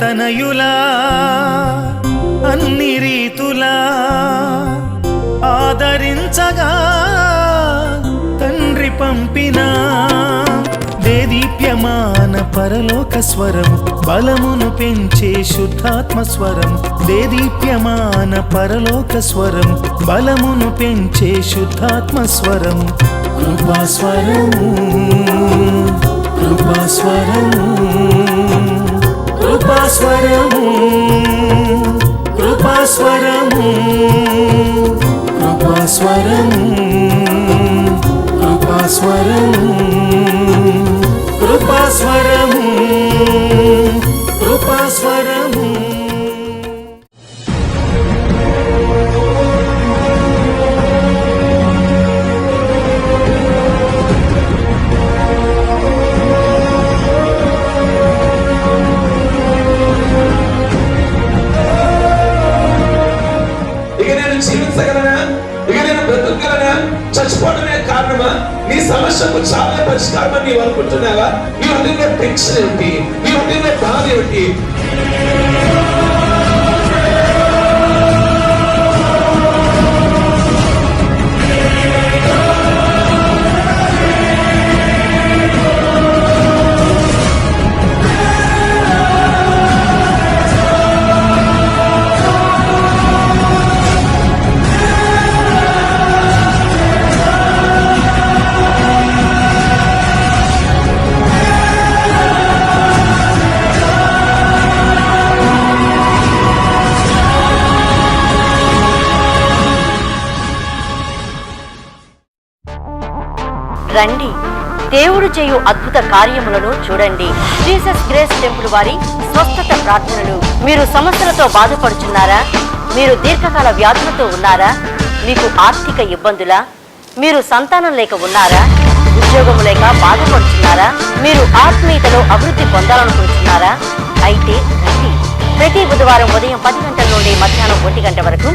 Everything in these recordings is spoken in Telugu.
తనయులా అన్ని రీతులా ఆదరించగా తండ్రి పంపిన దేదీప్యమాన పరలోక స్వరము బలమును పెంచే శుద్ధాత్మ స్వరము దేదీప్యమాన పరలోక స్వరము బలమును పెంచే శుద్ధాత్మ స్వరము కృపాస్వరము కృపాస్వరము కృపాస్వరము కృపాస్వరము కృపాస్వరము కృపాస్వరము కృపాస్వరము కృపాస్వరము. చచ్చిపోవడమే కారణమా? నీ సమస్యకు చాలా పరిష్కారం నీవు అనుకుంటున్నావా? నీ హృదయంలో టెన్షన్ ఏమిటి? నీ హృదయంలో బాధ ఏమిటి? రండి, దేవుడు చేయు అద్భుత కార్యములను చూడండి. జీసస్ గ్రేస్ టెంపుల్ వారి స్వస్థత ప్రార్థనలు. మీరు సమస్యలతో బాధపడుచున్నారా? మీరు దీర్ఘకాల వ్యాధులతో ఉన్నారా? మీకు ఆర్థిక ఇబ్బందులా? మీరు సంతానం లేక ఉన్నారా? ఉద్యోగం లేక బాధపడుచున్నారా? మీరు ఆత్మీయతలో అభివృద్ధి పొందాలనుకుంటున్నారా? అయితే రండి. ప్రతి బుధవారం ఉదయం 10 గంటల నుండి మధ్యాహ్నం 1 గంట వరకు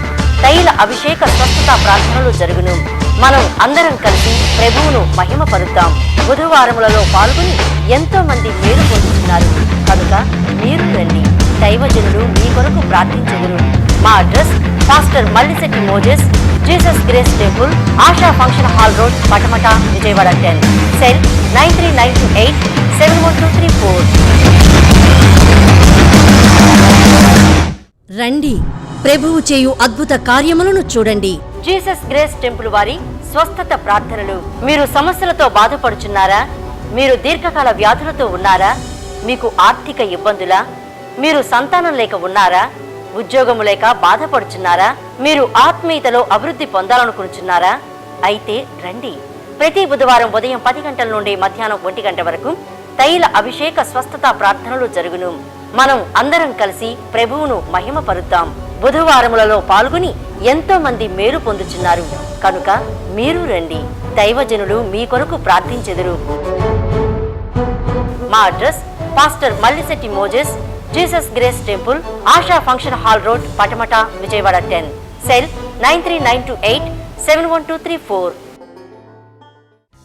తైల అభిషేక స్వస్థత ప్రార్థనలు జరుగును. మనం అందరం కలిసి ప్రభువును మహిమపరుద్దాం. బుధవారములలో పాల్గొని ఎంతో మంది మేలు పొందుతున్నారు కనుక మీరు రండి. దైవజనులు మీ కొరకు ప్రార్థించెదరు. మా address pastor Mallisetti Moses, Jesus grace temple, ASHA function hall road, Patamata, Vijayawada 10. Cell 9392871234. రండి, ప్రభువు చేయు అద్భుత కార్యములను చూడండి. జీసస్ గ్రేస్ టెంపుల్ వారి స్వస్థత ప్రార్థనలు. మీరు సమస్యలతో బాధపడుచున్నారా? మీరు దీర్ఘకాల వ్యాధులతో ఉన్నారా? మీకు ఆర్థిక ఇబ్బందులా? మీరు సంతానం లేక ఉన్నారా? ఉద్యోగము లేక బాధపడుచున్నారా? మీరు ఆత్మీయతలో అభివృద్ధి పొందాలనుకుంటున్నారా? అయితే రండి. ప్రతి బుధవారం ఉదయం 10 గంటల నుండి మధ్యాహ్నం 1 గంట వరకు తైల అభిషేక స్వస్థత ప్రార్థనలు జరుగును. మనం అందరం కలిసి ప్రభువును మహిమపరుద్దాం. బుధవారములలో పాల్గొని ఎంతో మంది మేలు పొందుచున్నారు కనుక మీరు రండి. దైవజనులు మీ కొరకు ప్రార్థించెదరు. మా address pastor Mallisetti Moses, Jesus grace temple, ASHA function hall road, Patamata, Vijayawada 10. Cell 9392871234.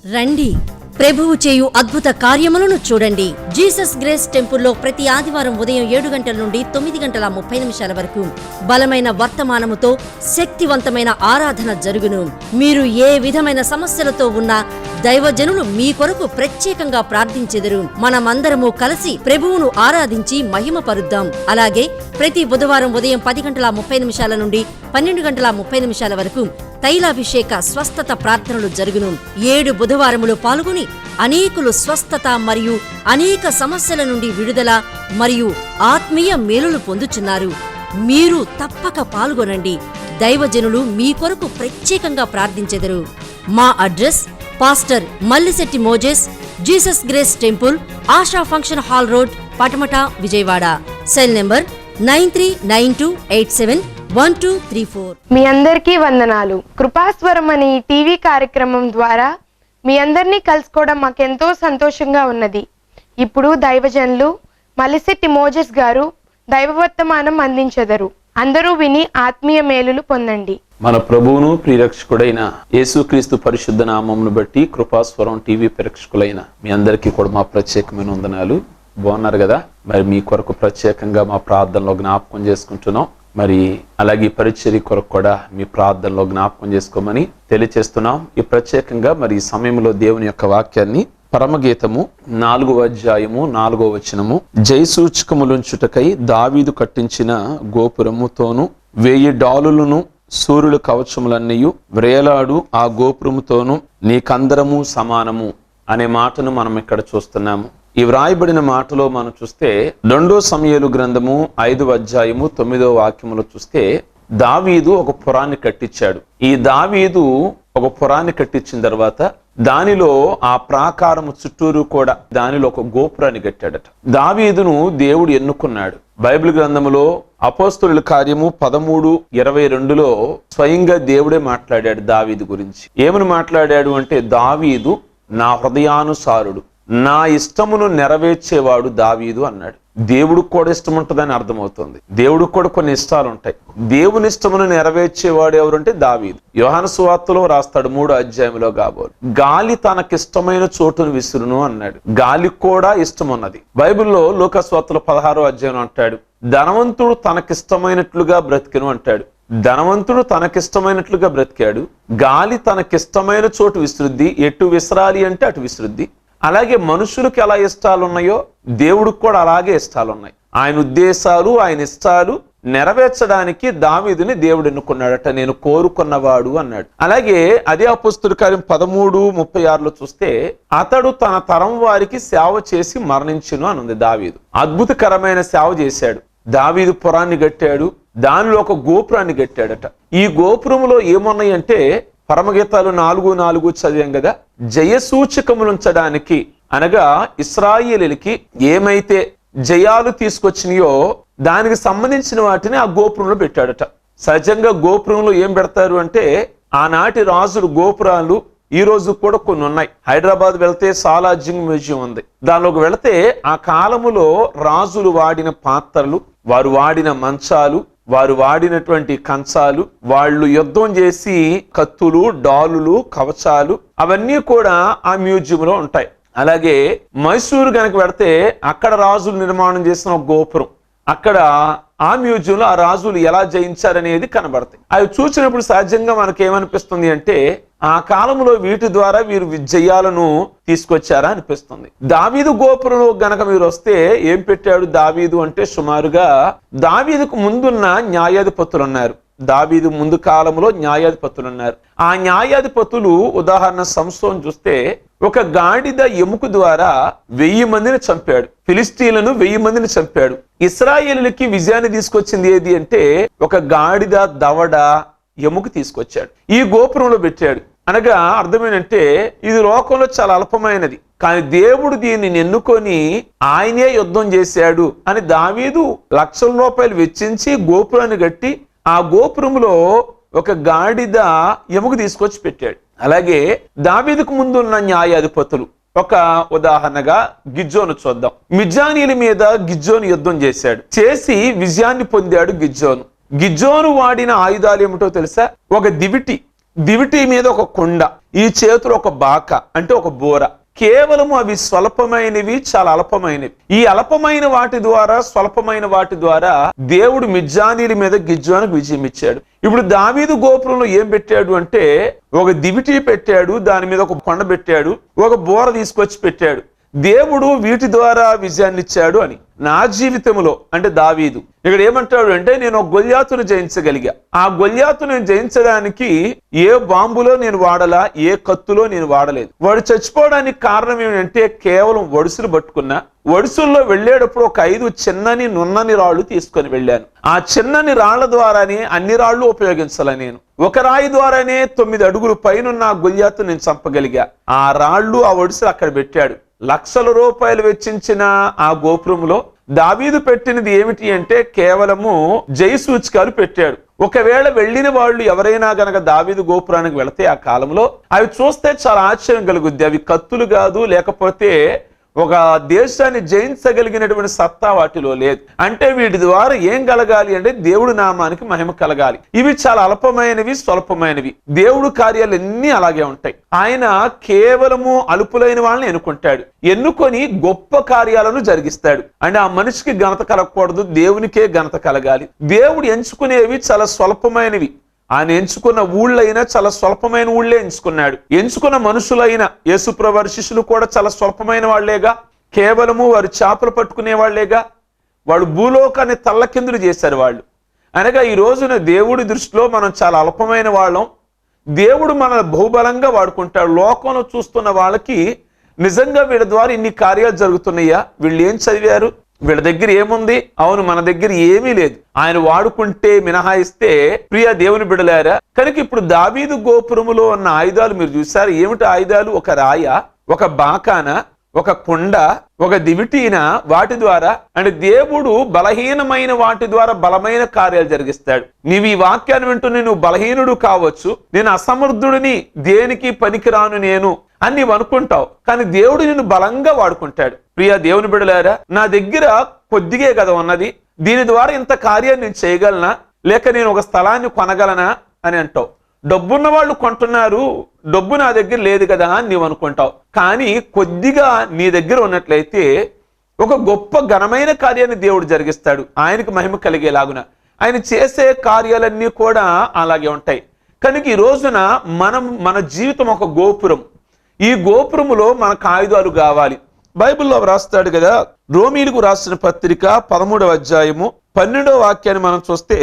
రండి, ప్రభువు చేయు అద్భుత కార్యములను చూడండి. జీసస్ గ్రేస్ టెంపుల్లో ప్రతి ఆదివారం ఉదయం 7 గంటల నుండి 9:30 వరకు బలమైన వర్తమానముతో శక్తివంతమైన ఆరాధన జరుగును. మీరు ఏ విధమైన సమస్యలతో ఉన్నా దైవజనులు మీ కొరకు ప్రత్యేకంగా ప్రార్థించెదరు. మనమందరము కలిసి ప్రభువును ఆరాధించి మహిమపరుద్దాం. అలాగే ప్రతి బుధవారం ఉదయం 10:30 నుండి 12:30 వరకు తైలాభిషేక స్వస్థత ప్రార్థనలు జరుగును. 7 బుధవారములు పాల్గొని అనేకులు స్వస్థత మరియు అనేక సమస్యల నుండి విడుదల మరియు ఆత్మీయ మేలులు పొందుచున్నారు. మీరు తప్పక పాల్గొనండి. దైవజనులు మీ కొరకు ప్రత్యేకంగా ప్రార్థించెదరు. మా address pastor Mallisetti Moses, Jesus grace temple, ASHA function hall road, Patamata, Vijayawada. Cell number 9392871234. మీ అందరికీ వందనాలు. కృపాస్వరం అనే ఈ టీవీ కార్యక్రమం ద్వారా మీ అందరినీ కలుసుకోవడం మాకెంతో సంతోషంగా ఉన్నది. ఇప్పుడు దైవజనులు మల్లిశెట్టి మోజెస్ గారు దైవవర్తమానం అందించెదరు. అందరూ విని ఆత్మీయ మేలులు పొందండి. మన ప్రభువును ప్రియరక్షకుడైన యేసుక్రీస్తు పరిశుద్ధ నామమును బట్టి కృపాస్వరం టీవీ ప్రేక్షకులైన మీ అందరికీ కూడా మా ప్రత్యేకమైన వందనాలు. బాగున్నారు కదా? మరి మీ కొరకు ప్రత్యేకంగా మా ప్రార్థనలో జ్ఞాపకం చేసుకుంటున్నాం. మరి అలాగే పరిచర్య కొరకు కూడా మీ ప్రార్థనలో జ్ఞాపకం చేసుకోమని తెలియచేస్తున్నాం. ఈ ప్రత్యేకంగా మరి ఈ సమయంలో దేవుని యొక్క వాక్యాన్ని పరమగీతము 4వ అధ్యాయము 4వ వచనము, జయసూచకములుంచుటకై దావీదు కట్టించిన గోపురముతోను 1000 డాలులను సూర్యుల కవచములన్నయు వ్రేలాడు ఆ గోపురముతోను నీకందరము సమానము అనే మాటను మనం ఇక్కడ చూస్తున్నాము. ఈ వ్రాయబడిన మాటలో మనం చూస్తే 2 సమూయేలు గ్రంథము 5వ అధ్యాయము 9వ వాక్యములో చూస్తే దావీదు ఒక పురాన్ని కట్టించాడు. ఈ దావీదు ఒక పురాన్ని కట్టించిన తర్వాత దానిలో ఆ ప్రాకారము చుట్టూరు కూడా దానిలో ఒక గోపురాన్ని కట్టాడట. దావీదును దేవుడు ఎన్నుకున్నాడు. బైబిల్ గ్రంథములో అపోస్తలుల కార్యము 13:22లో స్వయంగా దేవుడే మాట్లాడాడు దావీదు గురించి. ఏమని మాట్లాడాడు అంటే, దావీదు నా హృదయానుసారుడు, నా ఇష్టమును నెరవేర్చేవాడు దావీదు అన్నాడు. దేవుడికి కూడా ఇష్టం ఉంటుందని అర్థమవుతుంది. దేవుడికి కూడా కొన్ని ఇష్టాలు ఉంటాయి. దేవుని ఇష్టమును నెరవేర్చేవాడు ఎవరంటే దావీదు. యోహాను సువార్తలో రాస్తాడు 3వ అధ్యాయంలో కాబోలు, గాలి తనకిష్టమైన చోటును విసురును అన్నాడు. గాలికి కూడా ఇష్టం ఉన్నది. బైబిల్లో లూకా సువార్తలో 16వ అధ్యాయం అంటాడు, ధనవంతుడు తనకిష్టమైనట్లుగా బ్రతికెను అంటాడు. ధనవంతుడు తనకిష్టమైనట్లుగా బ్రతికాడు. గాలి తనకిష్టమైన చోటు విసురుద్ది, ఎటు విసరాలి అంటే అటు విసురుద్ది. అలాగే మనుషులకు ఎలా ఇష్టాలు ఉన్నాయో దేవుడికి కూడా అలాగే ఇష్టాలు ఉన్నాయి. ఆయన ఉద్దేశాలు, ఆయన ఇష్టాలు నెరవేర్చడానికి దావీదుని దేవుడు ఎన్నుకున్నాడట. నేను కోరుకున్నవాడు అన్నాడు. అలాగే అదే అపోస్తలుల కార్యం 13:36లో చూస్తే, అతడు తన తరం వారికి సేవ చేసి మరణించును అని ఉంది. దావీదు అద్భుతకరమైన సేవ చేశాడు. దావీదు పురాన్ని కట్టాడు. దానిలో ఒక గోపురాన్ని కట్టాడట. ఈ గోపురంలో ఏమున్నాయంటే, పరమగీతాలు 4:4 చదివాం కదా, జయసూచకములుంచడానికి అనగా ఇశ్రాయేలీయులకి ఏమైతే జయాలు తీసుకొచ్చినాయో దానికి సంబంధించిన వాటిని ఆ గోపురంలో పెట్టాడట. సహజంగా గోపురంలో ఏం పెడతారు అంటే, ఆనాటి రాజులు గోపురాలు ఈ రోజు కూడా కొన్ని ఉన్నాయి. హైదరాబాద్ వెళ్తే సాలార్జంగ్ మ్యూజియం ఉంది. దానిలోకి వెళితే ఆ కాలములో రాజులు వాడిన పాత్రలు, వారు వాడిన మంచాలు, వారు వాడినటువంటి కంచాలు, వాళ్ళు యుద్ధం చేసి కత్తులు, డాలులు, కవచాలు అవన్నీ కూడా ఆ మ్యూజియంలో ఉంటాయి. అలాగే మైసూరు గనక పెడితే అక్కడ రాజులు నిర్మాణం చేసిన ఒక గోపురం, అక్కడ ఆ మ్యూజియంలో ఆ రాజులు ఎలా జయించారనేది కనబడతాయి. అవి చూసినప్పుడు సహజంగా మనకేమనిపిస్తుంది అంటే, ఆ కాలంలో వీటి ద్వారా వీరు విజయాలను తీసుకొచ్చారా అనిపిస్తుంది. దావీదు గోపురంలో గనక మీరు వస్తే ఏం పెట్టాడు దావీదు అంటే, సుమారుగా దావీదుకు ముందున్న న్యాయాధిపతులు ఉన్నారు. దావీదు ముందు కాలంలో న్యాయాధిపతులు ఉన్నారు. ఆ న్యాయాధిపతులు ఉదాహరణ సంసోను చూస్తే, ఒక గాడిద ఎముక ద్వారా 1000 మందిని చంపాడు. ఫిలిస్తీన్లను 1000 మందిని చంపాడు. ఇశ్రాయేలులకి విజయాన్ని తీసుకొచ్చింది ఏది అంటే, ఒక గాడిద దవడ ఎముక తీసుకొచ్చాడు. ఈ గోపురంలో పెట్టాడు. అనగా అర్థమేంటంటే, ఇది లోకంలో చాలా అల్పమైనది, కానీ దేవుడు దీన్ని ఎన్నుకొని ఆయనే యుద్ధం చేశాడు అని దావీదు లక్షల రూపాయలు వెచ్చించి గోపురాన్ని కట్టి ఆ గోపురంలో ఒక గాడిద ఎముక తీసుకొచ్చి పెట్టాడు. అలాగే దావీదుకు ముందు ఉన్న న్యాయాధిపతులు, ఒక ఉదాహరణగా గిజ్జోను చూద్దాం. మిద్యానీయుల మీద గిజ్జోను యుద్ధం చేశాడు. చేసి విజయాన్ని పొందాడు గిజ్జోను. గిజ్జోను వాడిన ఆయుధాలు ఏమిటో తెలుసా? ఒక దివిటి మీద ఒక కొండ, ఈ చేతులు ఒక బాక అంటే ఒక బోర. కేవలము అవి స్వల్పమైనవి, చాలా అల్పమైనవి. ఈ అల్పమైన వాటి ద్వారా, స్వల్పమైన వాటి ద్వారా దేవుడు మిద్యానీయుల మీద గిజ్జోనుకు విజయం ఇచ్చాడు. ఇప్పుడు దావీదు గోపురంలో ఏం పెట్టాడు అంటే, ఒక దివిటి పెట్టాడు, దాని మీద ఒక కొండ పెట్టాడు, ఒక బోర తీసుకొచ్చి పెట్టాడు. దేవుడు వీటి ద్వారా విజయాన్ని ఇచ్చాడు అని. నా జీవితంలో అంటే దావీదు ఇక్కడ ఏమంటాడు అంటే, నేను ఒక గొల్యాతును జయించగలిగా. ఆ గొల్యాతును జయించడానికి ఏ బాంబులో నేను వాడలా, ఏ కత్తులో నేను వాడలేదు. వాడు చచ్చిపోవడానికి కారణం ఏమిటంటే, కేవలం వడుసులు పట్టుకున్నా. వడుసుల్లో వెళ్ళేటప్పుడు ఒక 5 చిన్నని నున్నని రాళ్లు తీసుకొని వెళ్ళాను. ఆ చిన్నని రాళ్ల ద్వారానే అన్ని రాళ్లు ఉపయోగించాల. నేను ఒక రాయి ద్వారానే 9 అడుగులు పైనున్న గొల్యాతు నేను చంపగలిగా. ఆ రాళ్లు, ఆ వడుసులు అక్కడ పెట్టాడు. లక్షల రూపాయలు వెచ్చించిన ఆ గోపురంలో దావీదు పెట్టినది ఏమిటి అంటే, కేవలము జయసూచకాలు పెట్టాడు. ఒకవేళ వెళ్ళిన వాళ్ళు ఎవరైనా గనక దావీదు గోపురానికి వెళితే ఆ కాలంలో అవి చూస్తే చాలా ఆశ్చర్యం కలుగుద్ది. అవి కత్తులు కాదు, లేకపోతే ఒక దేశాన్ని జయించగలిగినటువంటి సత్తా వాటిలో లేదు. అంటే వీటి ద్వారా ఏం కలగాలి అంటే దేవుడి నామానికి మహిమ కలగాలి. ఇవి చాలా అల్పమైనవి, స్వల్పమైనవి. దేవుడు కార్యాలు అన్ని అలాగే ఉంటాయి. ఆయన కేవలము అల్పులైన వాళ్ళని ఎన్నుకొని గొప్ప కార్యాలను జరిగిస్తాడు. అంటే ఆ మనిషికి ఘనత కలగకూడదు, దేవునికే ఘనత కలగాలి. దేవుడు ఎంచుకునేవి చాలా స్వల్పమైనవి. ఆయన ఎంచుకున్న ఊళ్ళైనా చాలా స్వల్పమైన ఊళ్ళే ఎంచుకున్నాడు. ఎంచుకున్న మనుషులైన యేసుప్రభు వారి శిష్యులు కూడా చాలా స్వల్పమైన వాళ్లేగా, కేవలము వారు చేపలు పట్టుకునే వాళ్లేగా. వాడు భూలోకాన్ని తల్లకిందులు చేశారు వాళ్ళు. అనగా ఈ రోజున దేవుడి దృష్టిలో మనం చాలా అల్పమైన వాళ్ళం. దేవుడు మన బహుబలంగా వాడుకుంటాడు. లోకంలో చూస్తున్న వాళ్ళకి నిజంగా వీళ్ళ ద్వారా ఇన్ని కార్యాలు జరుగుతున్నాయా, వీళ్ళు ఏం చదివారు, వీళ్ళ దగ్గర ఏముంది, అవును మన దగ్గర ఏమీ లేదు, ఆయన వాడుకుంటే మినహాయిస్తే ప్రియ దేవుని బిడలారా. కనుక ఇప్పుడు దావీదు గోపురములో ఉన్న ఆయుధాలు మీరు చూసారు. ఏమిటి ఆయుధాలు? ఒక రాయ, ఒక బాకాన, ఒక కుండ, ఒక దివిటీన. వాటి ద్వారా అంటే దేవుడు బలహీనమైన వాటి ద్వారా బలమైన కార్యాలు జరిగిస్తాడు. నీవు ఈ వాక్యాన్ని వింటూనే నువ్వు బలహీనుడు కావచ్చు, నేను అసమర్థుడిని, దేనికి పనికిరాను నేను అని నీవు అనుకుంటావు. కానీ దేవుడు నిన్ను బలంగా వాడుకుంటాడు. ప్రియ దేవుని బిడలారా, నా దగ్గర కొద్దిగే కదా ఉన్నది, దీని ద్వారా ఇంత కార్యాన్ని నేను చేయగలనా, లేక నేను ఒక స్థలాన్ని కొనగలనా అని అంటావు. డబ్బున్న వాళ్ళు కొంటున్నారు, డబ్బు నా దగ్గర లేదు కదా అని నీవు అనుకుంటావు. కానీ కొద్దిగా నీ దగ్గర ఉన్నట్లయితే ఒక గొప్ప ఘనమైన కార్యాన్ని దేవుడు జరిగిస్తాడు. ఆయనకు మహిమ కలిగేలాగున ఆయన చేసే కార్యాలన్నీ కూడా అలాగే ఉంటాయి. కనుక ఈ రోజున మన జీవితం ఒక గోపురం. ఈ గోపురములో మనకు ఆయుధాలు కావాలి. బైబిల్లో రాస్తాడు కదా, రోమీలకు రాసిన పత్రిక 13వ అధ్యాయము 12వ వాక్యాన్ని మనం చూస్తే,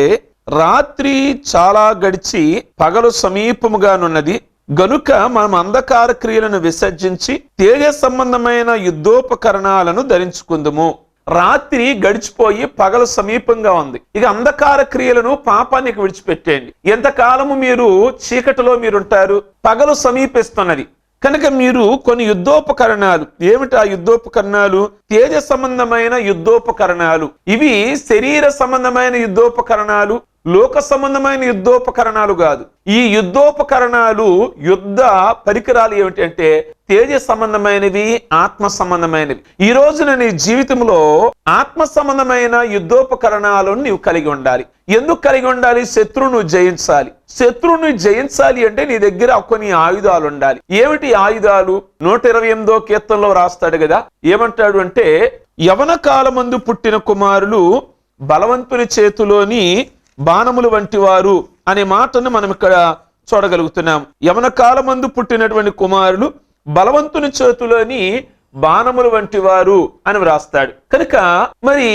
రాత్రి చాలా గడిచి పగలు సమీపముగానున్నది గనుక మనం అంధకార క్రియలను విసర్జించి తేజ సంబంధమైన యుద్ధోపకరణాలను ధరించుకుందుము. రాత్రి గడిచిపోయి పగలు సమీపంగా ఉంది. ఇక అంధకార క్రియలను, పాపానికి విడిచిపెట్టేయండి. ఎంతకాలము మీరు చీకటిలో మీరుంటారు? పగలు సమీపిస్తున్నది కనుక మీరు కొన్ని యుద్ధోపకరణాలు. ఏమిటి ఆ యుద్ధోపకరణాలు? తేజ సంబంధమైన యుద్ధోపకరణాలు. ఇవి శరీర సంబంధమైన యుద్ధోపకరణాలు, లోక సంబంధమైన యుద్ధోపకరణాలు కాదు. ఈ యుద్ధోపకరణాలు, యుద్ధ పరికరాలు ఏమిటంటే తేజ సంబంధమైనవి, ఆత్మ సంబంధమైనవి. ఈ రోజున నీ జీవితంలో ఆత్మ సంబంధమైన యుద్ధోపకరణాలను నీవు కలిగి ఉండాలి. ఎందుకు కలిగి ఉండాలి? శత్రువును జయించాలి. శత్రువును జయించాలి అంటే నీ దగ్గర కొన్ని ఆయుధాలు ఉండాలి. ఏమిటి ఆయుధాలు? 128వ కీర్తనలో రాస్తాడు కదా, ఏమంటాడు అంటే, యవన కాలమందు పుట్టిన కుమారులు బలవంతుని చేతిలోని బాణములు వంటి వారు అనే మాటను మనం ఇక్కడ చూడగలుగుతున్నాం. యవన కాలమందు పుట్టినటువంటి కుమారులు బలవంతుని చేతిలోని బాణములు వంటి వారు అని వ్రాస్తాడు. కనుక మరి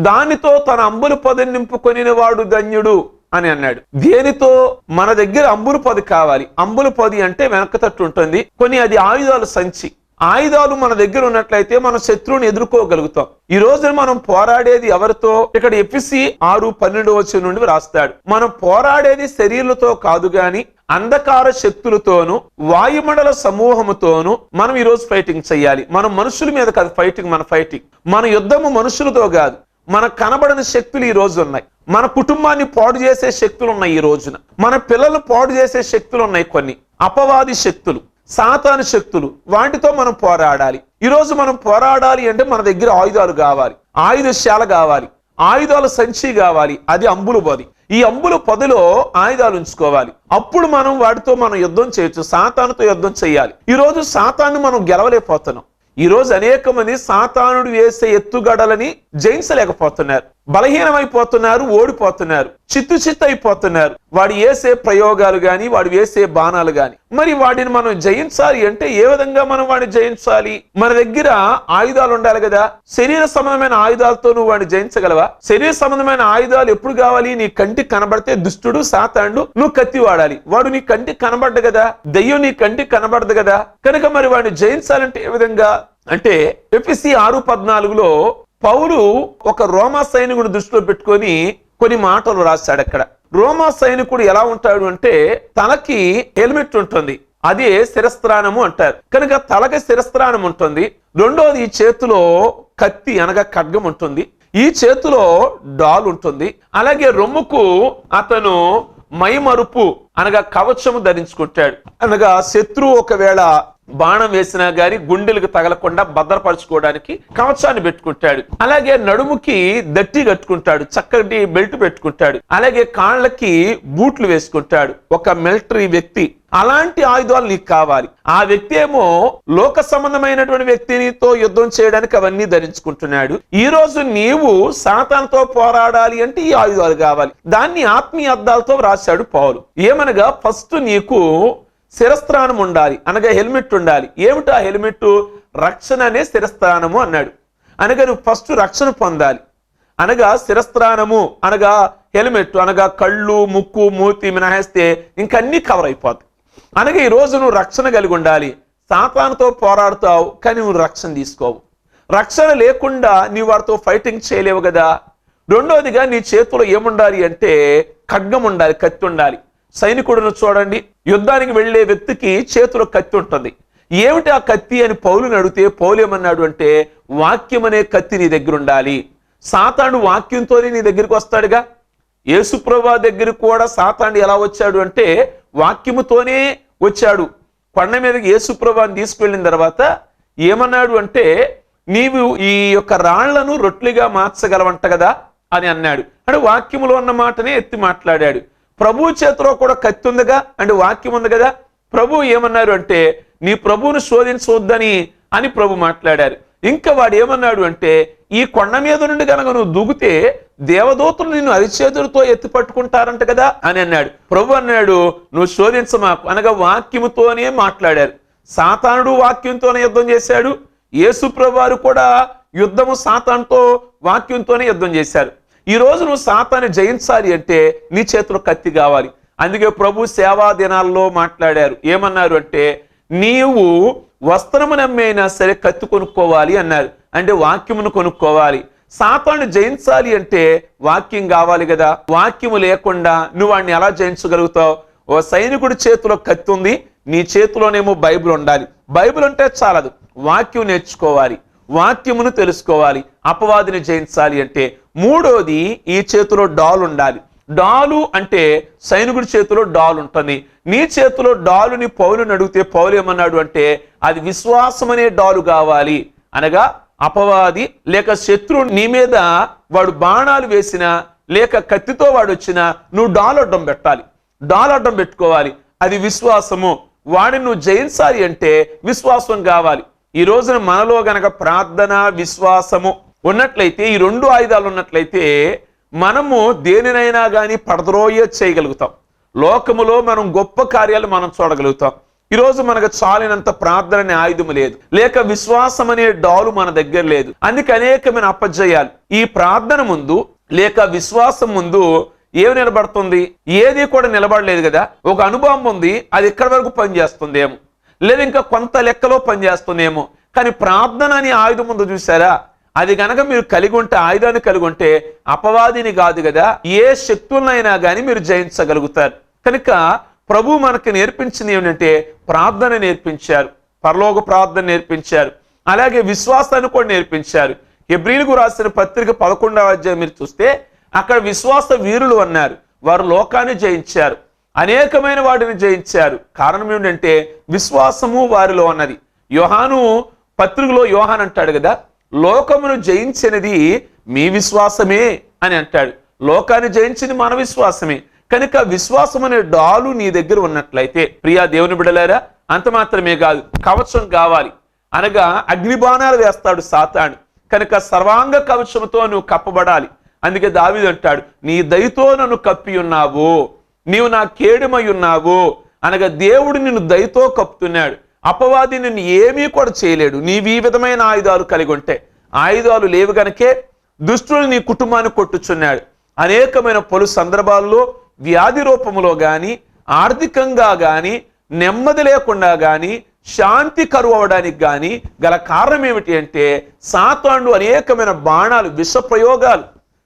దానితో తన అంబుల పొదని నింపుకొనిన వాడు ధన్యుడు అని అన్నాడు. దేనితో? మన దగ్గర అంబుల పొది కావాలి. అంబుల పొది అంటే వెనక తట్టు ఉంటుంది, కొన్ని అది ఆయుధాలు సంచి. ఆయుధాలు మన దగ్గర ఉన్నట్లయితే మనం శత్రువుని ఎదుర్కోగలుగుతాం. ఈ రోజున మనం పోరాడేది ఎవరితో? ఇక్కడ ఎఫెసీ 6:12 నుండి రాస్తాడు, మనం పోరాడేది శరీరులతో కాదు గాని అంధకార శక్తులతోను వాయుమండల సమూహముతోను మనం ఈ రోజు ఫైటింగ్ చేయాలి. మనం మనుషుల మీద కాదు ఫైటింగ్. మన యుద్ధము మనుషులతో కాదు. మనకు కనబడని శక్తులు ఈ రోజు ఉన్నాయి. మన కుటుంబాన్ని పాడు చేసే శక్తులు ఉన్నాయి ఈ రోజున. మన పిల్లలు పాడు చేసే శక్తులు ఉన్నాయి. కొన్ని అపవాది శక్తులు, సాతాను శక్తులు, వాటితో మనం పోరాడాలి. ఈ రోజు మనం పోరాడాలి అంటే మన దగ్గర ఆయుధాలు కావాలి, ఆయుధశాల కావాలి, ఆయుధాల సంచి కావాలి. అది అంబులు పొది. ఈ అంబుల పొదిలో ఆయుధాలు ఉంచుకోవాలి. అప్పుడు మనం వాటితో యుద్ధం చేయొచ్చు. సాతానుతో యుద్ధం చేయాలి. ఈ రోజు సాతాను మనం గెలవలేకపోతున్నాం. ఈ రోజు అనేక మంది సాతానుడు వేసే ఎత్తుగడలని జయించలేకపోతున్నారు, బలహీనమైపోతున్నారు, ఓడిపోతున్నారు, చిత్తు అయిపోతున్నారు. వాడు వేసే ప్రయోగాలు గాని, వాడు వేసే బాణాలు గాని. మరి వాడిని మనం జయించాలి అంటే ఏ విధంగా మనం వాడిని జయించాలి? మన దగ్గర ఆయుధాలు ఉండాలి కదా. శరీర సంబంధమైన ఆయుధాలతో నువ్వు వాడిని జయించగలవా? శరీర సంబంధమైన ఆయుధాలు ఎప్పుడు కావాలి? నీ కంటికి కనబడితే దుష్టుడు, సాతానుడు, నువ్వు కత్తి వాడాలి. వాడు నీ కంటికి కనబడ్డ కదా, దెయ్యం నీ కంటికి కనబడదు కదా. కనుక మరి వాడిని జయించాలంటే ఏ విధంగా అంటే, ఎఫెసీ 6:14లో పౌలు ఒక రోమా సైనికుడు దృష్టిలో పెట్టుకొని కొన్ని మాటలు రాశాడు. అక్కడ రోమా సైనికుడు ఎలా ఉంటాడు అంటే, తలకి హెల్మెట్ ఉంటుంది, అదే శిరస్త్రాణము అంటారు. కనుక తలకి శిరస్త్రాణం ఉంటుంది. రెండోది ఈ చేతిలో కత్తి అనగా ఖడ్గం ఉంటుంది, ఈ చేతిలో డాల్ ఉంటుంది. అలాగే రొమ్ముకు అతను మైమరుపు అనగా కవచము ధరించుకుంటాడు. అనగా శత్రువు ఒకవేళ బాణం వేసినా గాని గుండెలకు తగలకుండా భద్రపరచుకోవడానికి కవచాన్ని పెట్టుకుంటాడు. అలాగే నడుముకి దట్టి కట్టుకుంటాడు, చక్కటి బెల్ట్ పెట్టుకుంటాడు. అలాగే కాళ్ళకి బూట్లు వేసుకుంటాడు. ఒక మిలిటరీ వ్యక్తి. అలాంటి ఆయుధాలు నీకు కావాలి. ఆ వ్యక్తి ఏమో లోక సంబంధమైనటువంటి వ్యక్తితో యుద్ధం చేయడానికి అవన్నీ ధరించుకుంటున్నాడు. ఈ రోజు నీవు సాతానుతో పోరాడాలి అంటే ఈ ఆయుధాలు కావాలి. దాన్ని ఆత్మీయ అర్థాలతో రాశాడు పౌలు. ఏమనగా ఫస్ట్ నీకు శిరస్త్రాణం ఉండాలి, అనగా హెల్మెట్ ఉండాలి. ఏమిటా హెల్మెట్? రక్షణ అనే శిరస్త్రాణము అన్నాడు. అనగా నువ్వు ఫస్ట్ రక్షణ పొందాలి. అనగా శిరస్త్రాణము అనగా హెల్మెట్ అనగా కళ్ళు, ముక్కు, మూతి మినహాయిస్తే ఇంకన్నీ కవర్ అయిపోతాయి. అనగా ఈ రోజు నువ్వు రక్షణ కలిగి ఉండాలి. సాతానుతో పోరాడుతావు కానీ నువ్వు రక్షణ తీసుకోవు. రక్షణ లేకుండా నీవు వారితో ఫైటింగ్ చేయలేవు కదా. రెండోదిగా నీ చేతిలో ఏముండాలి అంటే ఖడ్గం ఉండాలి, కత్తి ఉండాలి. సైనికుడును చూడండి, యుద్ధానికి వెళ్లే వ్యక్తికి చేతిలో కత్తి ఉంటుంది. ఏమిటి ఆ కత్తి అని పౌలుని అడిగితే పౌలు ఏమన్నాడు అంటే వాక్యం అనే కత్తి నీ దగ్గర ఉండాలి. సాతాను వాక్యంతోనే నీ దగ్గరికి వస్తాడుగా. యేసుప్రభువు దగ్గరికి కూడా సాతాను ఎలా వచ్చాడు అంటే వాక్యముతోనే వచ్చాడు. కొండ మీదకి యేసుప్రభువుని తీసుకువెళ్ళిన తర్వాత ఏమన్నాడు అంటే నీవు ఈ యొక్క రాళ్లను రొట్లుగా మార్చగలవంట కదా అని అన్నాడు. అంటే వాక్యములో ఉన్న మాటనే ఎత్తి మాట్లాడాడు. ప్రభు చేతిలో కూడా కత్తి ఉందిగా, అంటే వాక్యం ఉంది కదా. ప్రభు ఏమన్నారు అంటే నీ ప్రభువును శోధించవద్దని అని ప్రభు మాట్లాడారు. ఇంకా వాడు ఏమన్నాడు అంటే ఈ కొండ మీద నుండి కనుక నువ్వు దూకితే దేవదూతలు నిన్ను అరిచేతులతో ఎత్తి పట్టుకుంటారంట కదా అని అన్నాడు. ప్రభు అన్నాడు నువ్వు శోధించమాకు, అనగా వాక్యముతోనే మాట్లాడారు. సాతానుడు వాక్యంతోనే యుద్ధం చేశాడు. యేసు ప్రభువారు కూడా యుద్ధము సాతానుతో వాక్యంతోనే యుద్ధం చేశారు. ఈ రోజు నువ్వు సాతాన్ని జయించాలి అంటే నీ చేతిలో కత్తి కావాలి. అందుకే ప్రభు సేవా దినాల్లో మాట్లాడారు. ఏమన్నారు అంటే నీవు వస్త్రమును అమ్మేనా సరే కత్తి కొనుక్కోవాలి అన్నారు. అంటే వాక్యమును కొనుక్కోవాలి. సాతాన్ని జయించాలి అంటే వాక్యం కావాలి కదా. వాక్యము లేకుండా నువ్వు వాడిని ఎలా జయించగలుగుతావు? ఓ సైనికుడి చేతిలో కత్తి ఉంది, నీ చేతిలోనేమో బైబిల్ ఉండాలి. బైబిల్ అంటే చాలదు, వాక్యం నేర్చుకోవాలి, వాక్యమును తెలుసుకోవాలి. అపవాదిని జయించాలి అంటే మూడోది ఈ చేతిలో డాల్ ఉండాలి. డాలు అంటే సైనికుడి చేతిలో డాల్ ఉంటుంది. నీ చేతిలో డాలుని పౌలుని అడిగితే పౌలు ఏమన్నాడు అంటే అది విశ్వాసం అనే డాలు కావాలి. అనగా అపవాది లేక శత్రువు నీ మీద వాడు బాణాలు వేసినా లేక కత్తితో వాడు వచ్చినా నువ్వు డాల్ అడ్డం పెట్టాలి, డాల్ అడ్డం పెట్టుకోవాలి. అది విశ్వాసము. వాడిని నువ్వు జయించాలి అంటే విశ్వాసం కావాలి. ఈ రోజున మనలో గనక ప్రార్థన విశ్వాసము ఉన్నట్లయితే, ఈ రెండు ఆయుధాలు ఉన్నట్లయితే మనము దేనినైనా కానీ పడద్రోయ చేయగలుగుతాం. లోకములో మనం గొప్ప కార్యాలు మనం చూడగలుగుతాం. ఈరోజు మనకు చాలినంత ప్రార్థన అనే ఆయుధము లేదు, లేక విశ్వాసం అనే డాలు మన దగ్గర లేదు. అందుకే అనేకమైన అపజయాలు ఈ ప్రార్థన ముందు లేక విశ్వాసం ముందు ఏమి నిలబడుతుంది? ఏది కూడా నిలబడలేదు కదా. ఒక అనుభవం ఉంది, అది ఎక్కడి వరకు పనిచేస్తుందేమో, లేదా ఇంకా కొంత లెక్కలో పనిచేస్తుందేమో. కానీ ప్రార్థన అనే ఆయుధం ముందు చూసారా, అది గనక మీరు కలిగి ఉంటే, ఆయుధాన్ని కలిగి ఉంటే అపవాదిని కాదు కదా ఏ శక్తులనైనా కానీ మీరు జయించగలుగుతారు. కనుక ప్రభు మనకి నేర్పించింది ఏమిటంటే ప్రార్థన నేర్పించారు, పరలోక ప్రార్థన నేర్పించారు, అలాగే విశ్వాసాన్ని కూడా నేర్పించారు. హెబ్రీయులకు రాసిన పత్రిక 11వ అధ్యాయం మీరు చూస్తే అక్కడ విశ్వాస వీరులు అన్నారు. వారు లోకాన్ని జయించారు, అనేకమైన వాటిని జయించారు. కారణం ఏమిటంటే విశ్వాసము వారిలో ఉన్నది. యోహాను పత్రికలో యోహాన్ అంటాడు కదా, లోకమును జయించినది మీ విశ్వాసమే అని అంటాడు. లోకాన్ని జయించింది మన విశ్వాసమే. కనుక విశ్వాసం అనే డాలు నీ దగ్గర ఉన్నట్లయితే ప్రియా దేవుని బిడ్డలారా, అంత మాత్రమే కాదు కవచం కావాలి. అనగా అగ్నిబాణాలు వేస్తాడు సాతాను. కనుక సర్వాంగ కవచంతో నువ్వు కప్పబడాలి. అందుకే దావీదు అంటాడు నీ దయతో నన్ను కప్పి ఉన్నావు, నీవు నా కేడుమై ఉన్నావు. అనగా దేవుడు నిన్ను దయతో కప్పుతున్నాడు. అపవాది నిన్ను ఏమీ కూడా చేయలేడు నీవు ఈ విధమైన ఆయుధాలు కలిగి ఉంటే. ఆయుధాలు లేవు గనకే దుష్టులు నీ కుటుంబాన్ని కొట్టుచున్నాడు. అనేకమైన పలు సందర్భాల్లో వ్యాధి రూపంలో గాని, ఆర్థికంగా గాని, నెమ్మది లేకుండా గాని, శాంతి కరువు అవడానికి గాని గల కారణం ఏమిటి అంటే సాతానుడు అనేకమైన బాణాలు, విష ప్రయోగాలు,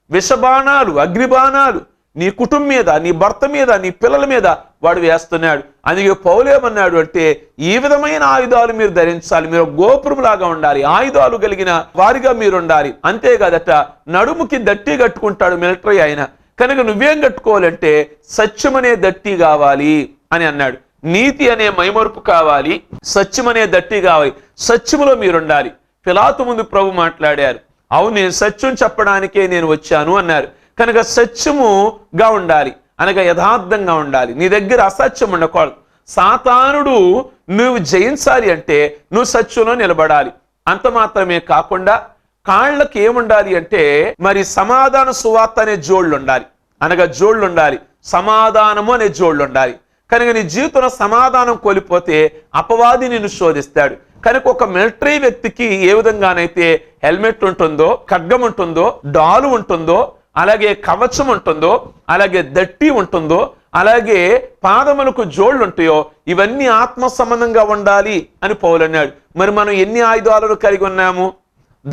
విషబాణాలు, అగ్నిబాణాలు నీ కుటుంబం మీద, నీ భర్త మీద, నీ పిల్లల మీద వాడు వేస్తున్నాడు. అందుకే పౌలు ఏమన్నాడు అంటే ఈ విధమైన ఆయుధాలు మీరు ధరించాలి, మీరు గోపురంలాగా ఉండాలి, ఆయుధాలు కలిగిన వారిగా మీరు ఉండాలి. అంతేకాదట నడుముకి దట్టి కట్టుకుంటాడు మిలిటరీ ఆయన. కనుక నువ్వేం కట్టుకోవాలంటే సత్యం అనే దట్టి కావాలి అని అన్నాడు. నీతి అనే మైమరుపు కావాలి, సత్యం అనే దట్టి కావాలి. సత్యములో మీరుండాలి. పిలాతు ముందు ప్రభు మాట్లాడారు, అవును నేను సత్యం చెప్పడానికే నేను వచ్చాను అన్నారు. కనుక సత్యముగా ఉండాలి, అనగా యథార్థంగా ఉండాలి. నీ దగ్గర అసత్యం ఉండకూడదు. సాతానుడు నువ్వు జయించాలి అంటే నువ్వు సత్యంలో నిలబడాలి. అంత మాత్రమే కాకుండా కాళ్ళకి ఏముండాలి అంటే మరి సమాధాన సువార్త అనే జోళ్ళు ఉండాలి, అనగా జోళ్ళు ఉండాలి, సమాధానము అనే జోళ్ళు ఉండాలి. కనుక నీ జీవితంలో సమాధానం కోల్పోతే అపవాది నిన్ను శోధిస్తాడు. కనుక ఒక మిలిటరీ వ్యక్తికి ఏ విధంగానైతే హెల్మెట్ ఉంటుందో, ఖడ్గం ఉంటుందో, డాలు ఉంటుందో, అలాగే కవచం ఉంటుందో, అలాగే దట్టి ఉంటుందో, అలాగే పాదములకు జోళ్ళు ఉంటాయో, ఇవన్నీ ఆత్మ సంబంధంగా ఉండాలి అని పౌలు అన్నాడు. మరి మనం ఎన్ని ఆయుధాలను కలిగి ఉన్నాము?